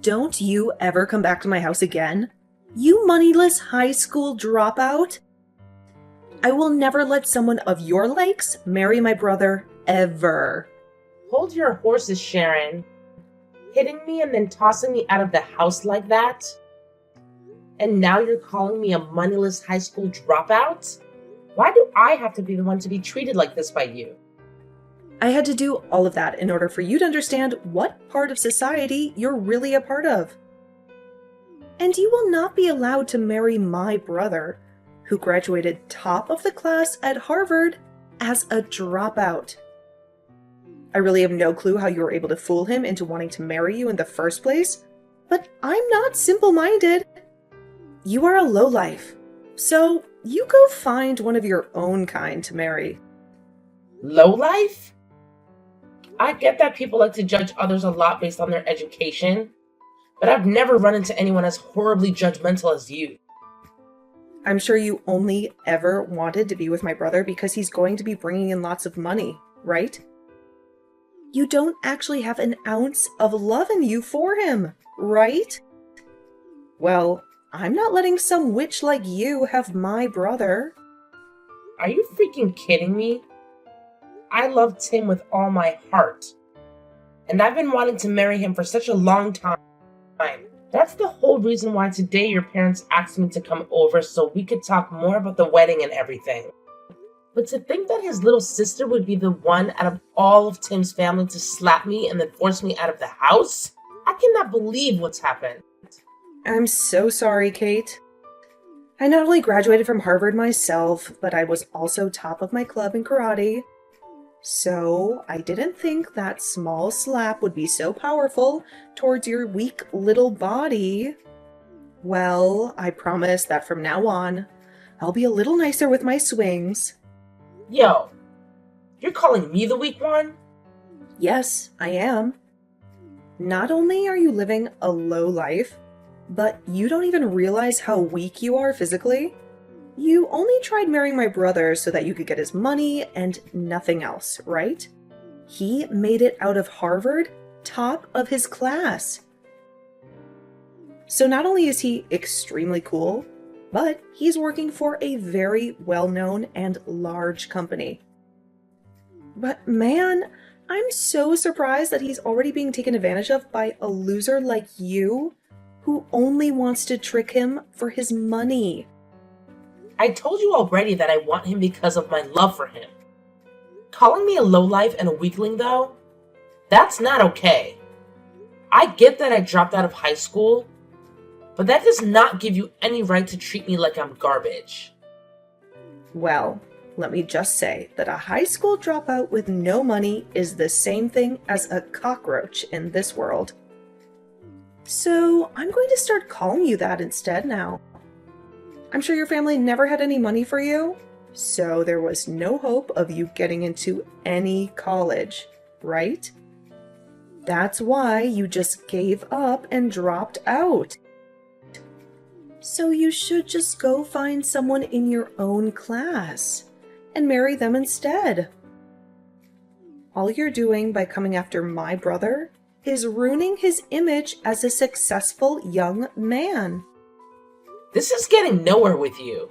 don't you ever come back to my house again. You moneyless high school dropout. I will never let someone of your likes marry my brother, ever. Hold your horses, Sharon. Hitting me and then tossing me out of the house like that? And now you're calling me a moneyless high school dropout? Why do I have to be the one to be treated like this by you? I had to do all of that in order for you to understand what part of society you're really a part of. And you will not be allowed to marry my brother, who graduated top of the class at Harvard as a dropout. I really have no clue how you were able to fool him into wanting to marry you in the first place, but I'm not simple-minded. You are a lowlife, so you go find one of your own kind to marry. Lowlife? I get that people like to judge others a lot based on their education, but I've never run into anyone as horribly judgmental as you. I'm sure you only ever wanted to be with my brother because he's going to be bringing in lots of money, right? You don't actually have an ounce of love in you for him, right? Well, I'm not letting some witch like you have my brother. Are you freaking kidding me? I love Tim with all my heart. And I've been wanting to marry him for such a long time. That's the whole reason why today your parents asked me to come over so we could talk more about the wedding and everything. But to think that his little sister would be the one out of all of Tim's family to slap me and then force me out of the house? I cannot believe what's happened. I'm so sorry, Kate. I not only graduated from Harvard myself, but I was also top of my club in karate. So I didn't think that small slap would be so powerful towards your weak little body. Well, I promise that from now on, I'll be a little nicer with my swings. Yo, you're calling me the weak one? Yes, I am. Not only are you living a low life, but you don't even realize how weak you are physically. You only tried marrying my brother so that you could get his money and nothing else, right? He made it out of Harvard, top of his class. So not only is he extremely cool, but he's working for a very well-known and large company. But man, I'm so surprised that he's already being taken advantage of by a loser like you, who only wants to trick him for his money. I told you already that I want him because of my love for him. Calling me a lowlife and a weakling, though? That's not okay. I get that I dropped out of high school, but that does not give you any right to treat me like I'm garbage. Well, let me just say that a high school dropout with no money is the same thing as a cockroach in this world. So I'm going to start calling you that instead now. I'm sure your family never had any money for you, so there was no hope of you getting into any college, right? That's why you just gave up and dropped out. So you should just go find someone in your own class and marry them instead. All you're doing by coming after my brother is ruining his image as a successful young man. This is getting nowhere with you.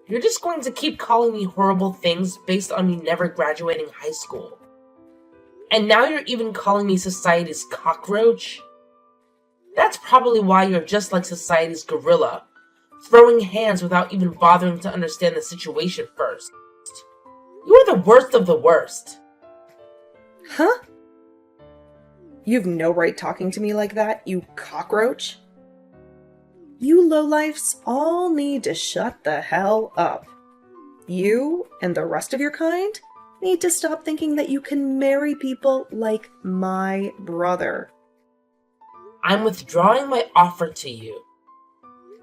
You're just going to keep calling me horrible things based on me never graduating high school. And now you're even calling me society's cockroach? That's probably why you're just like society's gorilla, throwing hands without even bothering to understand the situation first. You are the worst of the worst. Huh? You have no right talking to me like that, you cockroach. You lowlifes all need to shut the hell up. You and the rest of your kind need to stop thinking that you can marry people like my brother. I'm withdrawing my offer to you.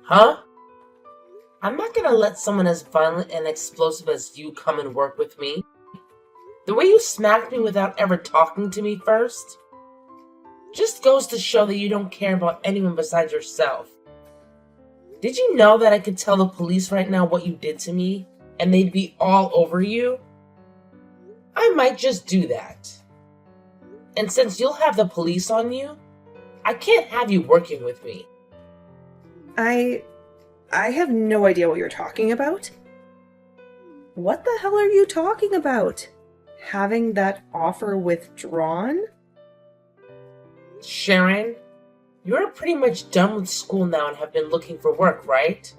Huh? I'm not gonna let someone as violent and explosive as you come and work with me. The way you smacked me without ever talking to me first just goes to show that you don't care about anyone besides yourself. Did you know that I could tell the police right now what you did to me, and they'd be all over you? I might just do that. And since you'll have the police on you, I can't have you working with me. I have no idea what you're talking about. What the hell are you talking about? Having that offer withdrawn? Sharon, you're pretty much done with school now and have been looking for work, right?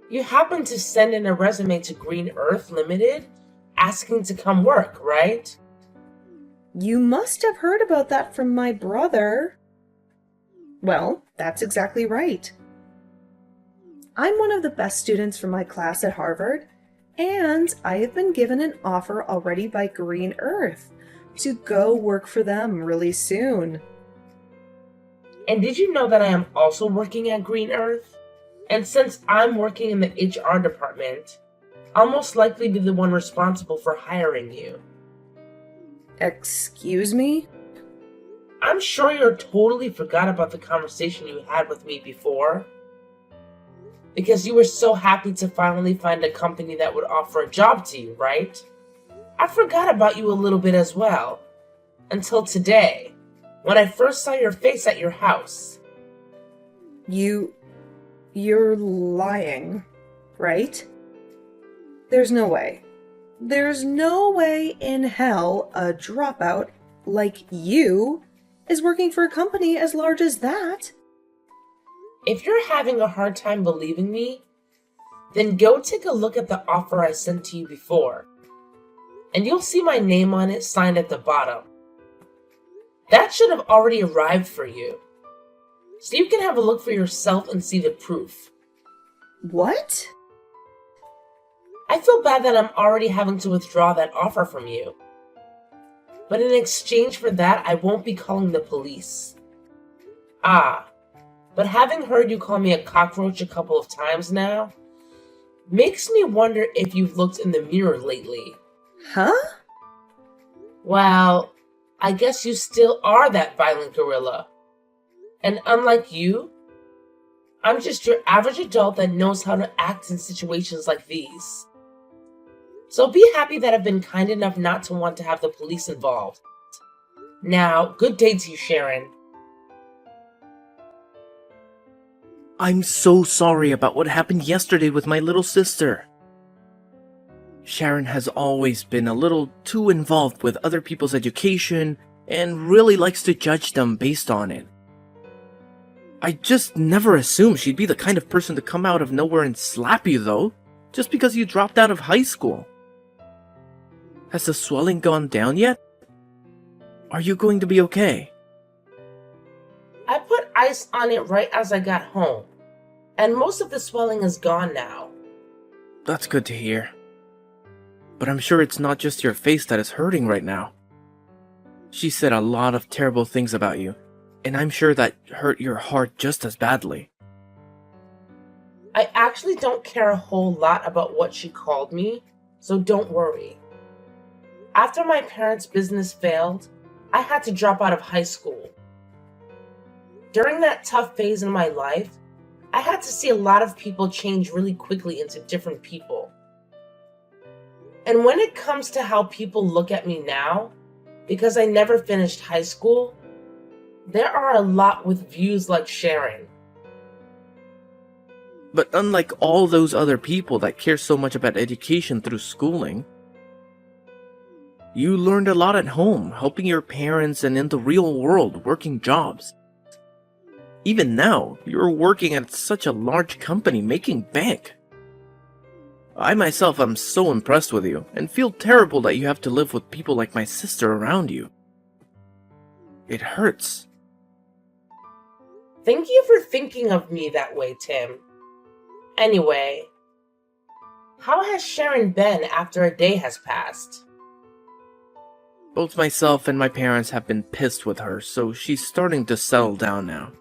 You happened to send in a resume to Green Earth Limited asking to come work, right? You must have heard about that from my brother. Well, that's exactly right. I'm one of the best students from my class at Harvard, and I have been given an offer already by Green Earth to go work for them really soon. And did you know that I am also working at Green Earth? And since I'm working in the HR department, I'll most likely be the one responsible for hiring you. Excuse me? I'm sure you totally forgot about the conversation you had with me before. Because you were so happy to finally find a company that would offer a job to you, right? I forgot about you a little bit as well. Until today, when I first saw your face at your house. You're lying, right? There's no way. There's no way in hell a dropout like you is working for a company as large as that. If you're having a hard time believing me, then go take a look at the offer I sent to you before. And you'll see my name on it signed at the bottom. That should have already arrived for you. So you can have a look for yourself and see the proof. What? I feel bad that I'm already having to withdraw that offer from you. But in exchange for that, I won't be calling the police. But having heard you call me a cockroach a couple of times now, makes me wonder if you've looked in the mirror lately. Huh? Well, I guess you still are that violent gorilla. And unlike you, I'm just your average adult that knows how to act in situations like these. So be happy that I've been kind enough not to want to have the police involved. Now, good day to you, Sharon. I'm so sorry about what happened yesterday with my little sister. Sharon has always been a little too involved with other people's education and really likes to judge them based on it. I just never assumed she'd be the kind of person to come out of nowhere and slap you though, just because you dropped out of high school. Has the swelling gone down yet? Are you going to be okay? I put ice on it right as I got home, and most of the swelling is gone now. That's good to hear. But I'm sure it's not just your face that is hurting right now. She said a lot of terrible things about you, and I'm sure that hurt your heart just as badly. I actually don't care a whole lot about what she called me, so don't worry. After my parents' business failed, I had to drop out of high school. During that tough phase in my life, I had to see a lot of people change really quickly into different people. And when it comes to how people look at me now, because I never finished high school, there are a lot with views like Sharon. But unlike all those other people that care so much about education through schooling, you learned a lot at home, helping your parents and in the real world working jobs. Even now, you're working at such a large company making bank. I myself am so impressed with you and feel terrible that you have to live with people like my sister around you. It hurts. Thank you for thinking of me that way, Tim. Anyway, how has Sharon been after a day has passed? Both myself and my parents have been pissed with her, so she's starting to settle down now.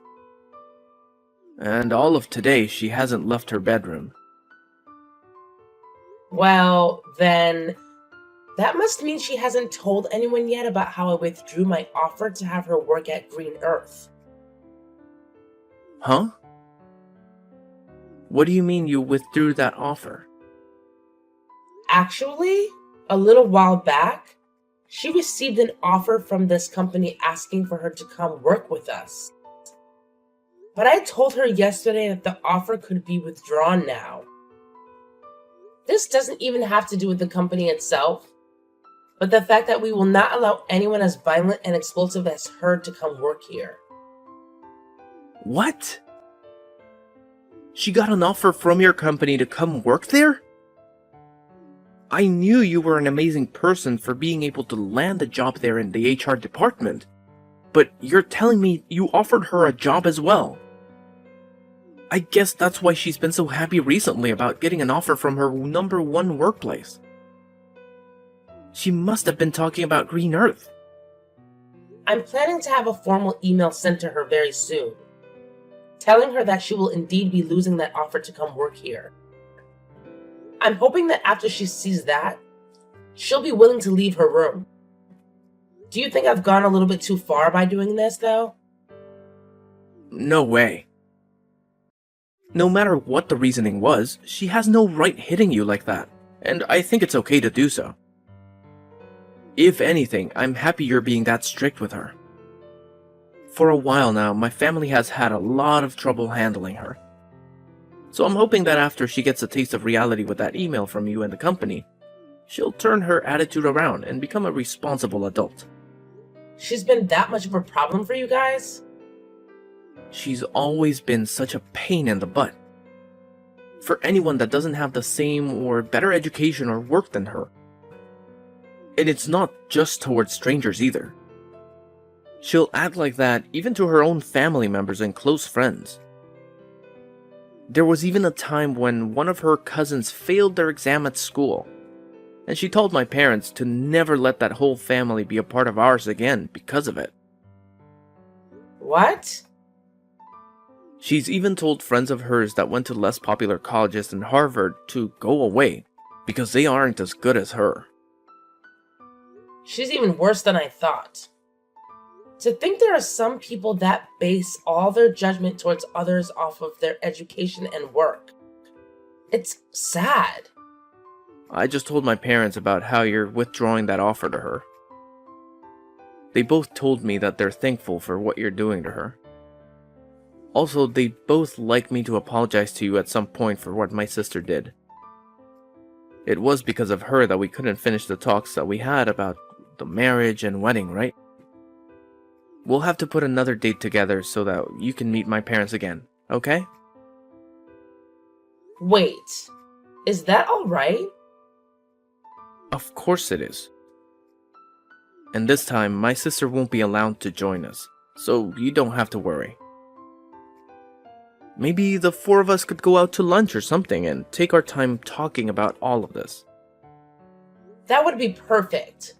And all of today, she hasn't left her bedroom. Well, then, that must mean she hasn't told anyone yet about how I withdrew my offer to have her work at Green Earth. Huh? What do you mean you withdrew that offer? Actually, a little while back, She received an offer from this company asking for her to come work with us. But I told her yesterday that the offer could be withdrawn now. This doesn't even have to do with the company itself, but the fact that we will not allow anyone as violent and explosive as her to come work here. What? She got an offer from your company to come work there? I knew you were an amazing person for being able to land a job there in the HR department, but you're telling me you offered her a job as well. I guess that's why she's been so happy recently about getting an offer from her #1 workplace. She must have been talking about Green Earth. I'm planning to have a formal email sent to her very soon, telling her that she will indeed be losing that offer to come work here. I'm hoping that after she sees that, she'll be willing to leave her room. Do you think I've gone a little bit too far by doing this, though? No way. No matter what the reasoning was, she has no right hitting you like that, and I think it's okay to do so. If anything, I'm happy you're being that strict with her. For a while now, my family has had a lot of trouble handling her. So I'm hoping that after she gets a taste of reality with that email from you and the company, she'll turn her attitude around and become a responsible adult. She's been that much of a problem for you guys? She's always been such a pain in the butt. For anyone that doesn't have the same or better education or work than her. And it's not just towards strangers either. She'll act like that even to her own family members and close friends. There was even a time when one of her cousins failed their exam at school, and she told my parents to never let that whole family be a part of ours again because of it. What? She's even told friends of hers that went to less popular colleges than Harvard to go away because they aren't as good as her. She's even worse than I thought. To think there are some people that base all their judgment towards others off of their education and work. It's sad. I just told my parents about how you're withdrawing that offer to her. They both told me that they're thankful for what you're doing to her. Also, they both like me to apologize to you at some point for what my sister did. It was because of her that we couldn't finish the talks that we had about the marriage and wedding, right? We'll have to put another date together so that you can meet my parents again, okay? Wait, is that alright? Of course it is. And this time, my sister won't be allowed to join us, so you don't have to worry. Maybe the four of us could go out to lunch or something and take our time talking about all of this. That would be perfect.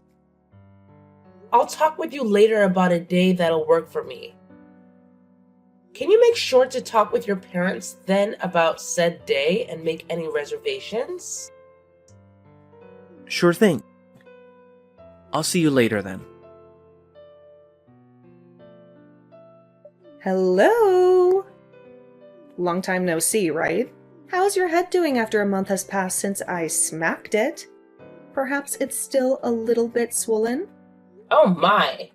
I'll talk with you later about a day that'll work for me. Can you make sure to talk with your parents then about said day and make any reservations? Sure thing. I'll see you later then. Hello? Long time no see, right? How's your head doing after a month has passed since I smacked it? Perhaps it's still a little bit swollen? Oh my!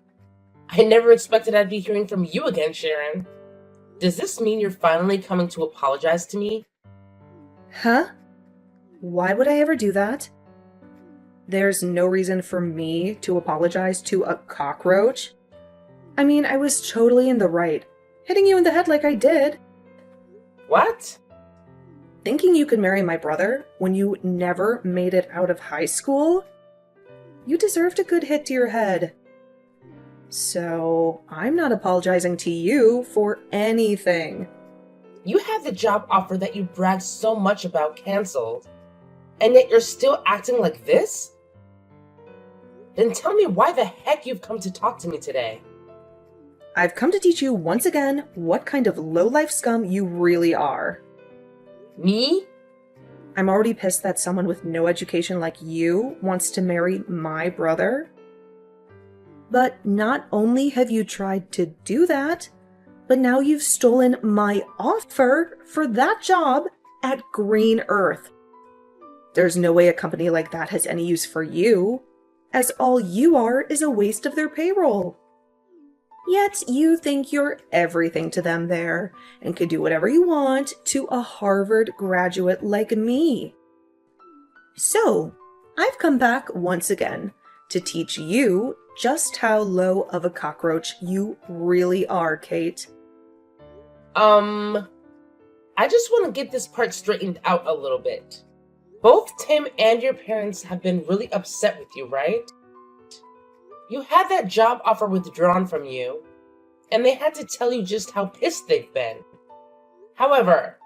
I never expected I'd be hearing from you again, Sharon. Does this mean you're finally coming to apologize to me? Huh? Why would I ever do that? There's no reason for me to apologize to a cockroach. I mean, I was totally in the right, hitting you in the head like I did. What? Thinking you could marry my brother when you never made it out of high school? You deserved a good hit to your head. So, I'm not apologizing to you for anything. You had the job offer that you bragged so much about canceled, and yet you're still acting like this? Then tell me why the heck you've come to talk to me today. I've come to teach you once again what kind of low-life scum you really are. Me? I'm already pissed that someone with no education like you wants to marry my brother. But not only have you tried to do that, but now you've stolen my offer for that job at Green Earth. There's no way a company like that has any use for you. as all you are is a waste of their payroll. Yet you think you're everything to them there and can do whatever you want to a Harvard graduate like me. So, I've come back once again to teach you just how low of a cockroach you really are, Kate. I just want to get this part straightened out a little bit. Both Tim and your parents have been really upset with you, right? You had that job offer withdrawn from you, and they had to tell you just how pissed they've been. However,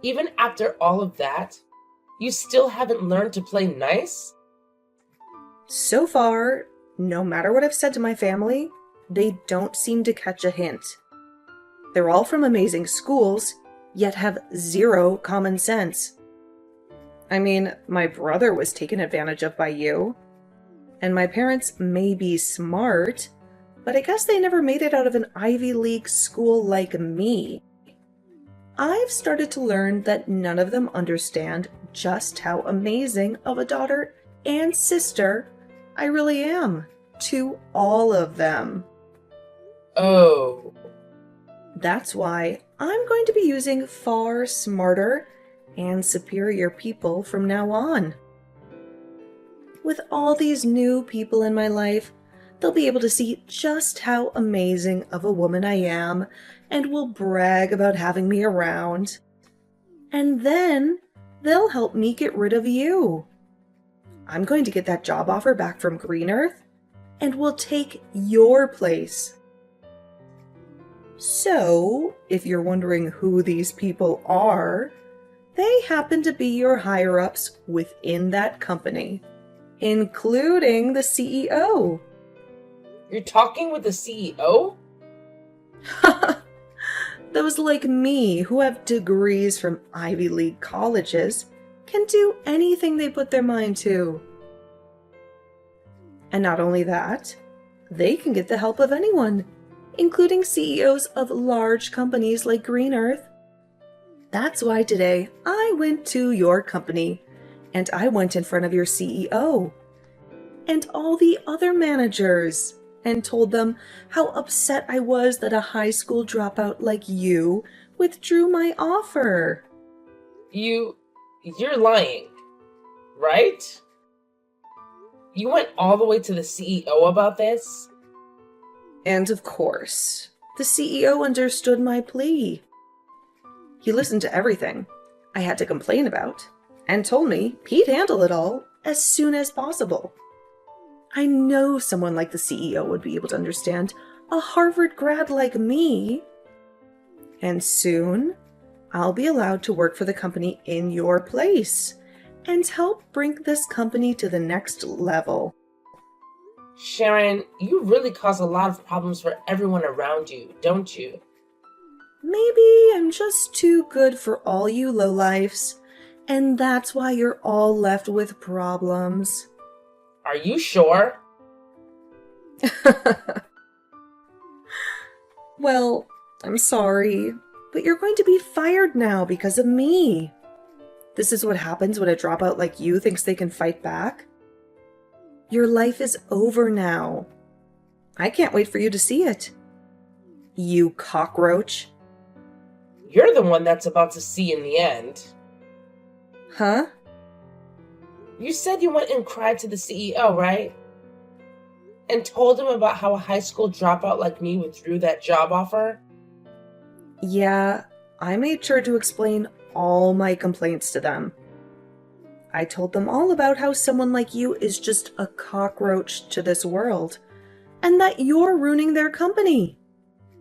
even after all of that, you still haven't learned to play nice? So far, no matter what I've said to my family, they don't seem to catch a hint. They're all from amazing schools, yet have zero common sense. I mean, my brother was taken advantage of by you. And my parents may be smart, but I guess they never made it out of an Ivy League school like me. I've started to learn that none of them understand just how amazing of a daughter and sister I really am to all of them. Oh. That's why I'm going to be using far smarter and superior people from now on. With all these new people in my life, they'll be able to see just how amazing of a woman I am and will brag about having me around. And then they'll help me get rid of you. I'm going to get that job offer back from Green Earth and will take your place. So, if you're wondering who these people are, they happen to be your higher-ups within that company, including the CEO. You're talking with the CEO? Those like me who have degrees from Ivy League colleges can do anything they put their mind to. And not only that, they can get the help of anyone, including CEOs of large companies like Green Earth. That's why today I went to your company and I went in front of your CEO and all the other managers and told them how upset I was that a high school dropout like you withdrew my offer. You're lying, right? You went all the way to the CEO about this? And of course, the CEO understood my plea. He listened to everything I had to complain about and told me he'd handle it all as soon as possible. I know someone like the CEO would be able to understand a Harvard grad like me. And soon, I'll be allowed to work for the company in your place and help bring this company to the next level. Sharon, you really cause a lot of problems for everyone around you, don't you? Maybe I'm just too good for all you lowlifes, and that's why you're all left with problems. Are you sure? Well, I'm sorry, but you're going to be fired now because of me. This is what happens when a dropout like you thinks they can fight back. Your life is over now. I can't wait for you to see it. You cockroach. You're the one that's about to see in the end. Huh? You said you went and cried to the CEO, right? And told him about how a high school dropout like me withdrew that job offer? Yeah, I made sure to explain all my complaints to them. I told them all about how someone like you is just a cockroach to this world, and that you're ruining their company.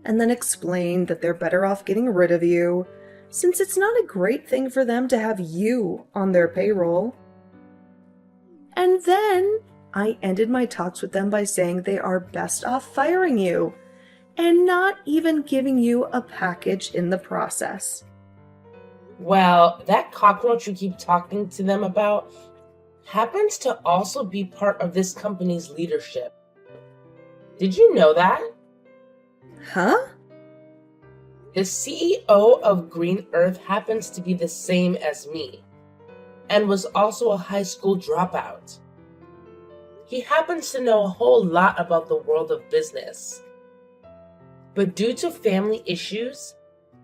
And then explained that they're better off getting rid of you, since it's not a great thing for them to have you on their payroll. And then I ended my talks with them by saying they are best off firing you, and not even giving you a package in the process. Well, that cockroach you keep talking to them about happens to also be part of this company's leadership. Did you know that? Huh? The CEO of Green Earth happens to be the same as me, and was also a high school dropout. He happens to know a whole lot about the world of business, but due to family issues,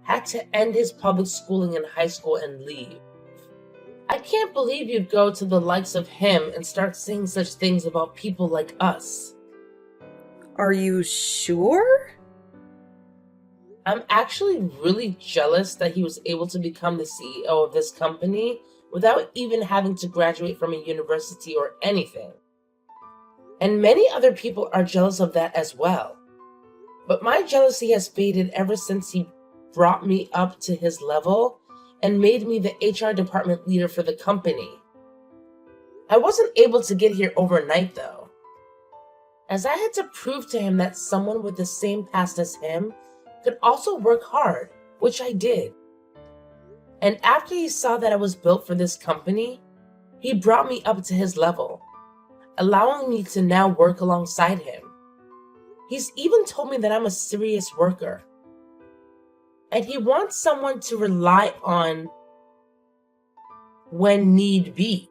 had to end his public schooling in high school and leave. I can't believe you'd go to the likes of him and start saying such things about people like us. Are you sure? I'm actually really jealous that he was able to become the CEO of this company without even having to graduate from a university or anything. And many other people are jealous of that as well. But my jealousy has faded ever since he brought me up to his level and made me the HR department leader for the company. I wasn't able to get here overnight though, as I had to prove to him that someone with the same past as him could also work hard, which I did. And after he saw that I was built for this company, he brought me up to his level, allowing me to now work alongside him. He's even told me that I'm a serious worker, and he wants someone to rely on when need be.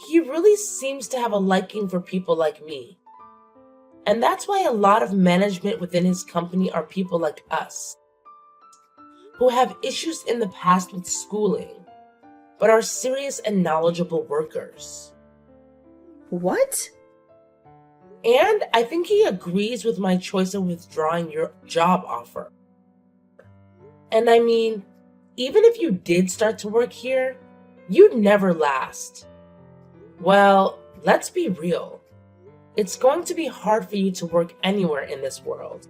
He really seems to have a liking for people like me. And that's why a lot of management within his company are people like us, who have issues in the past with schooling, but are serious and knowledgeable workers. What? And I think he agrees with my choice of withdrawing your job offer. And I mean, even if you did start to work here, you'd never last. Well, let's be real. It's going to be hard for you to work anywhere in this world.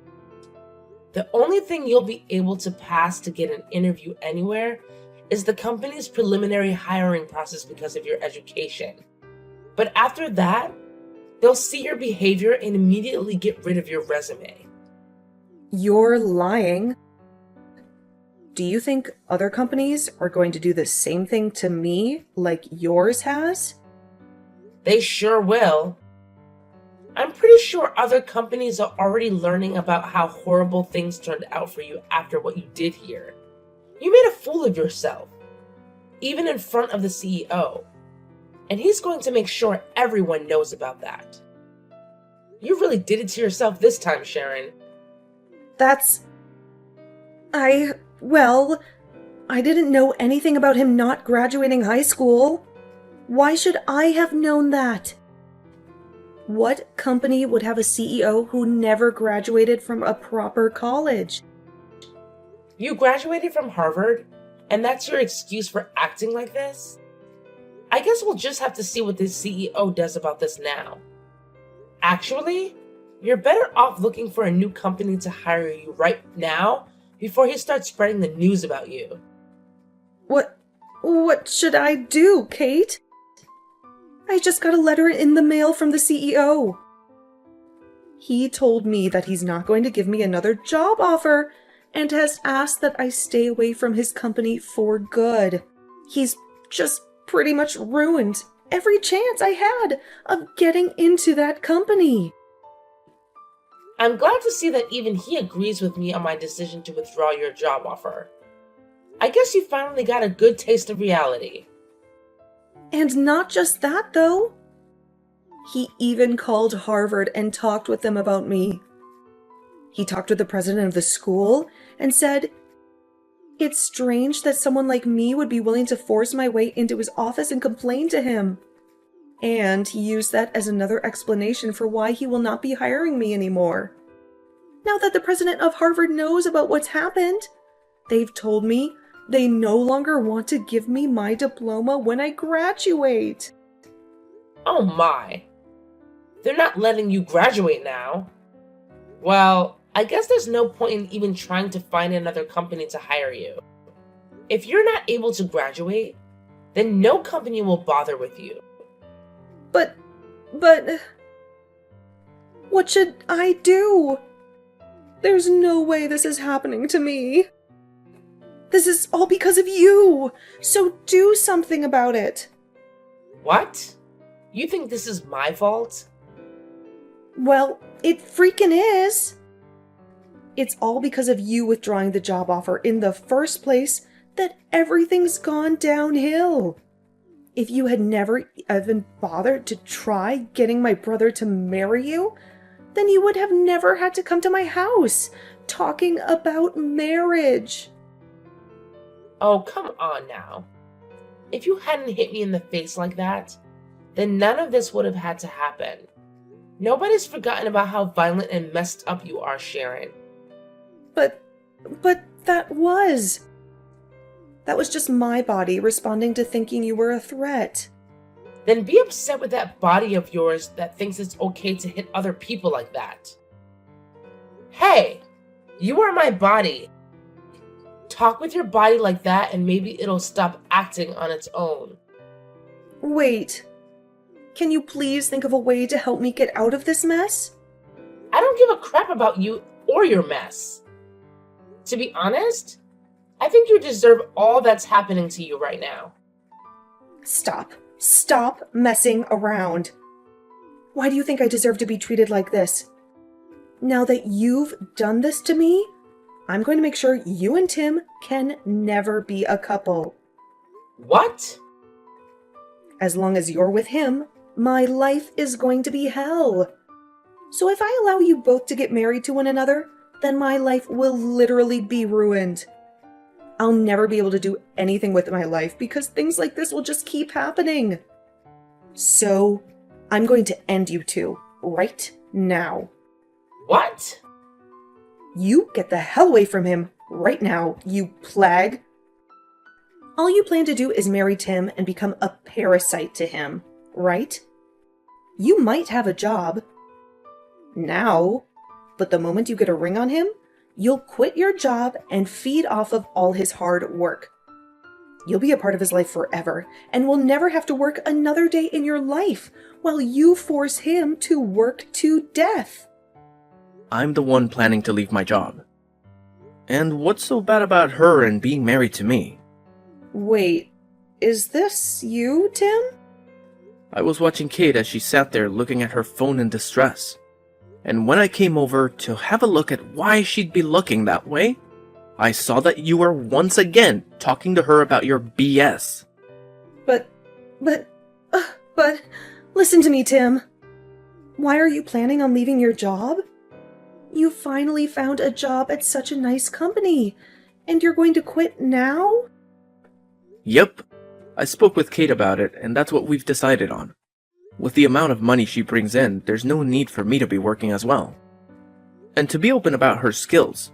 The only thing you'll be able to pass to get an interview anywhere is the company's preliminary hiring process because of your education. But after that, they'll see your behavior and immediately get rid of your resume. You're lying. Do you think other companies are going to do the same thing to me like yours has? They sure will. I'm pretty sure other companies are already learning about how horrible things turned out for you after what you did here. You made a fool of yourself, even in front of the CEO. And he's going to make sure everyone knows about that. You really did it to yourself this time, Sharon. Well, I didn't know anything about him not graduating high school. Why should I have known that? What company would have a CEO who never graduated from a proper college? You graduated from Harvard, and that's your excuse for acting like this? I guess we'll just have to see what this CEO does about this now. Actually, you're better off looking for a new company to hire you right now before he starts spreading the news about you. What should I do, Kate? I just got a letter in the mail from the CEO. He told me that he's not going to give me another job offer and has asked that I stay away from his company for good. He's just pretty much ruined every chance I had of getting into that company. I'm glad to see that even he agrees with me on my decision to withdraw your job offer. I guess you finally got a good taste of reality. And not just that, though. He even called Harvard and talked with them about me. He talked with the president of the school and said, "It's strange that someone like me would be willing to force my way into his office and complain to him." And he used that as another explanation for why he will not be hiring me anymore. Now that the president of Harvard knows about what's happened, they've told me they no longer want to give me my diploma when I graduate. Oh my. They're not letting you graduate now. Well, I guess there's no point in even trying to find another company to hire you. If you're not able to graduate, then no company will bother with you. But, what should I do? There's no way this is happening to me. This is all because of you, so do something about it. What? You think this is my fault? Well, it freaking is. It's all because of you withdrawing the job offer in the first place that everything's gone downhill. If you had never even bothered to try getting my brother to marry you, then you would have never had to come to my house talking about marriage. Oh, come on now. If you hadn't hit me in the face like that, then none of this would have had to happen. Nobody's forgotten about how violent and messed up you are, Sharon. But that was just my body responding to thinking you were a threat. Then be upset with that body of yours that thinks it's okay to hit other people like that. Hey, you are my body. Talk with your body like that and maybe it'll stop acting on its own. Wait. Can you please think of a way to help me get out of this mess? I don't give a crap about you or your mess. To be honest, I think you deserve all that's happening to you right now. Stop. Stop messing around. Why do you think I deserve to be treated like this? Now that you've done this to me, I'm going to make sure you and Tim can never be a couple. What? As long as you're with him, my life is going to be hell. So if I allow you both to get married to one another, then my life will literally be ruined. I'll never be able to do anything with my life because things like this will just keep happening. So, I'm going to end you two right now. What? You get the hell away from him right now, you plague. All you plan to do is marry Tim and become a parasite to him, right? You might have a job now, but the moment you get a ring on him, you'll quit your job and feed off of all his hard work. You'll be a part of his life forever and will never have to work another day in your life while you force him to work to death. I'm the one planning to leave my job. And what's so bad about her and being married to me? Wait, is this you, Tim? I was watching Kate as she sat there looking at her phone in distress. And when I came over to have a look at why she'd be looking that way, I saw that you were once again talking to her about your BS. But, listen to me, Tim. Why are you planning on leaving your job? You finally found a job at such a nice company, and you're going to quit now? Yep. I spoke with Kate about it, and that's what we've decided on. With the amount of money she brings in, there's no need for me to be working as well. And to be open about her skills,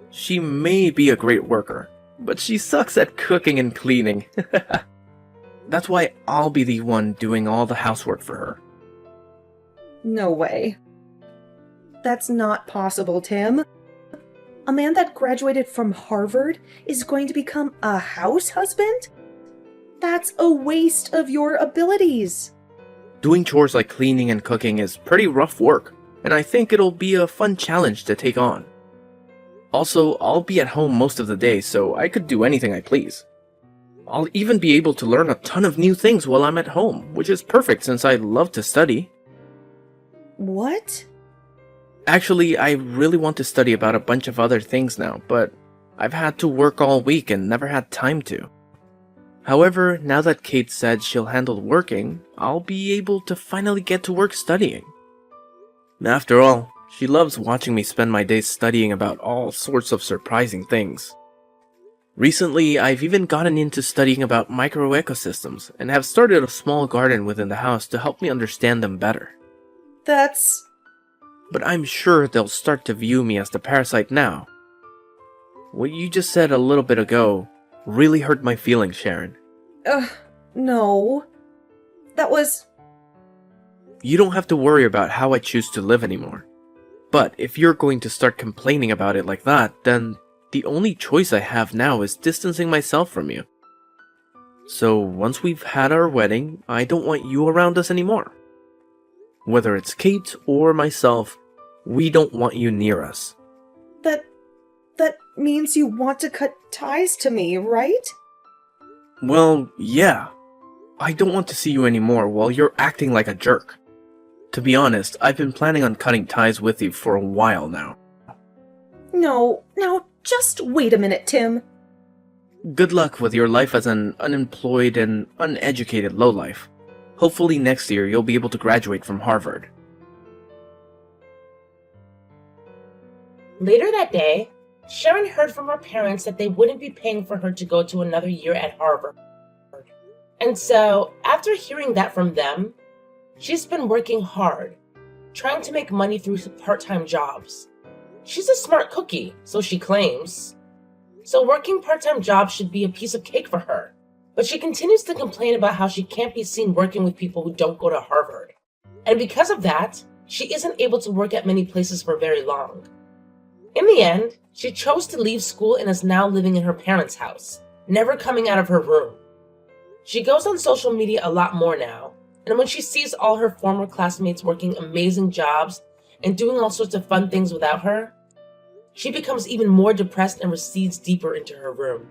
she may be a great worker, but she sucks at cooking and cleaning. That's why I'll be the one doing all the housework for her. No way. That's not possible, Tim. A man that graduated from Harvard is going to become a house husband? That's a waste of your abilities. Doing chores like cleaning and cooking is pretty rough work, and I think it'll be a fun challenge to take on. Also, I'll be at home most of the day, so I could do anything I please. I'll even be able to learn a ton of new things while I'm at home, which is perfect since I love to study. What? Actually, I really want to study about a bunch of other things now, but I've had to work all week and never had time to. However, now that Kate said she'll handle working, I'll be able to finally get to work studying. After all, she loves watching me spend my days studying about all sorts of surprising things. Recently, I've even gotten into studying about microecosystems and have started a small garden within the house to help me understand them better. But I'm sure they'll start to view me as the parasite now. What you just said a little bit ago really hurt my feelings, Sharon. No. That was... You don't have to worry about how I choose to live anymore. But if you're going to start complaining about it like that, then the only choice I have now is distancing myself from you. So once we've had our wedding, I don't want you around us anymore. Whether it's Kate or myself, we don't want you near us. That means you want to cut ties to me, right? Well, yeah. I don't want to see you anymore while you're acting like a jerk. To be honest, I've been planning on cutting ties with you for a while now. No, just wait a minute, Tim. Good luck with your life as an unemployed and uneducated lowlife. Hopefully next year you'll be able to graduate from Harvard. Later that day, Sharon heard from her parents that they wouldn't be paying for her to go to another year at Harvard. And so, after hearing that from them, she's been working hard, trying to make money through part-time jobs. She's a smart cookie, so she claims. So working part-time jobs should be a piece of cake for her. But she continues to complain about how she can't be seen working with people who don't go to Harvard. And because of that, she isn't able to work at many places for very long. In the end, she chose to leave school and is now living in her parents' house, never coming out of her room. She goes on social media a lot more now, and when she sees all her former classmates working amazing jobs and doing all sorts of fun things without her, she becomes even more depressed and recedes deeper into her room.